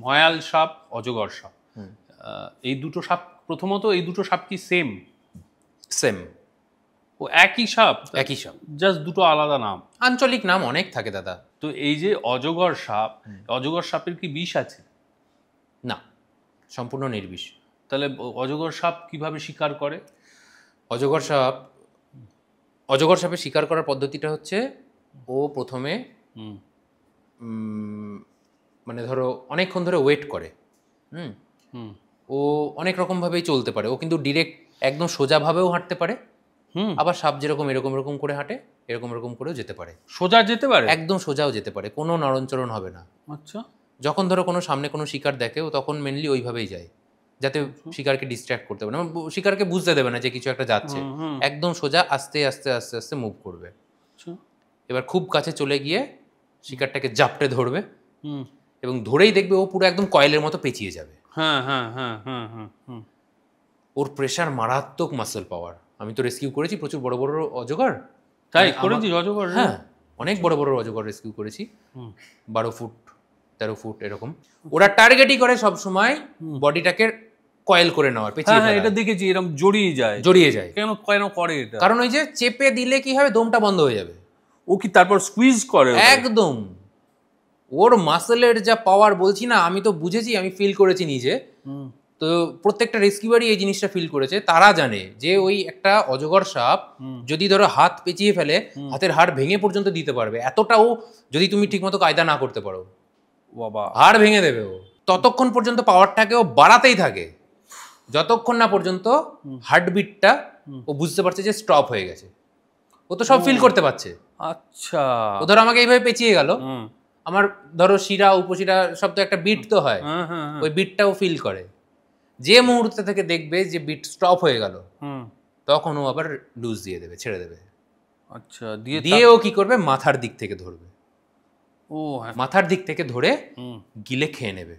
ময়াল সাপ, অজগর সাপ, এই দুটো সাপ, প্রথমত এই দুটো সাপ কি সেম? সেম, ও একই সাপ? একই সাপ, জাস্ট দুটো আলাদা নাম। আঞ্চলিক নাম অনেক থাকে দাদা। তো এই যে অজগর সাপ, অজগর সাপের কি বিষ আছে? না, সম্পূর্ণ নির্বিষ। তাহলে অজগর সাপ কিভাবে শিকার করে? অজগর সাপের শিকার করার পদ্ধতিটা হচ্ছে, ও প্রথমে মানে ধরো অনেকক্ষণ ধরে ওয়েট করে। ও অনেক রকমভাবেই চলতে পারে। ও কিন্তু ডিরেক্ট একদম সোজাভাবেও হাঁটতে পারে, আবার সাপ যেরকম এরকম এরকম করে হাঁটে, এরকম এরকম করেও যেতে পারে। সোজা যেতে পারে? একদম সোজাও যেতে পারে, কোনো নড়নচড়ন হবে না। আচ্ছা। যখন ধরো কোনো সামনে কোনো শিকার দেখে, ও তখন মেনলি ওইভাবেই যায়, যাতে শিকারকে ডিস্ট্র্যাক্ট করতে পারে, শিকারকে বুঝতে দেবে না যে কিছু একটা যাচ্ছে। একদম সোজা আস্তে আস্তে আস্তে আস্তে মুভ করবে। এবার খুব কাছে চলে গিয়ে শিকারটাকে জাপটে ধরবে, এবং ধরেই দেখবে ও পুরো একদম কয়েলের মতো পেঁচিয়ে যাবে। ওর প্রেশার মারাত্মক, মাসল পাওয়ার। আমি তো রেস্কিউ করেছি প্রচুর বড় বড় অজগর। তাই করেছি অজগর? হ্যাঁ, অনেক বড় বড় অজগর রেস্কিউ করেছি, 12 ফুট 13 ফুট এরকম। ওরা টার্গেটই করে সব সময় বডিটাকে কয়েল করে নেওয়ার, পেঁচিয়ে। হ্যাঁ, এটা দেখেছি, এরকম জড়িয়ে যায়। কেন করে এটা? কারণ ওই যে চেপে দিলে কি হবে, দমটা বন্ধ হয়ে যাবে। ও কি তারপর স্কুইজ করে? একদম। ওর মাসলের যা পাওয়ার বলছি না, আমি তো বুঝেছি, আমি ফিল করেছি নিজে। তো প্রত্যেকটা রেস্কিউয়ারই এই জিনিসটা ফিল করেছে। তারা জানে যে ওই একটা অজগর সাপ যদি ধরো হাত পেঁচিয়ে ফেলে, হাতের হাড় ভেঙে পর্যন্ত দিতে পারবে। এতটাও যদি তুমি ঠিকমতো কায়দা না করতে পারো, বাবা, হাড় ভেঙে দেবে ও। ততক্ষণ পর্যন্ত পাওয়ারটাকে ও বাড়াতেই থাকে, যতক্ষণ না পর্যন্ত হার্টবিটটা ও বুঝতে পারছে যে স্টপ হয়ে গেছে। ও তো সব ফিল করতে পারছে। আচ্ছা। ও ধরো আমাকে এইভাবে পেঁচিয়ে গেল, আমার ধরো শিরা উপশিরা সব তো একটা বিট তো হয়, ওই বিটটাও ফিল করে। যে মুহূর্তে থেকে দেখবে যে বিট স্টপ হয়ে গেল, তখন ও আবার লুজ দিয়ে দেবে, ছেড়ে দেবে। আচ্ছা। দিয়ে ও কি করবে, মাথার দিক থেকে ধরবে। ও, মাথার দিক থেকে ধরে গিলে খেয়ে নেবে।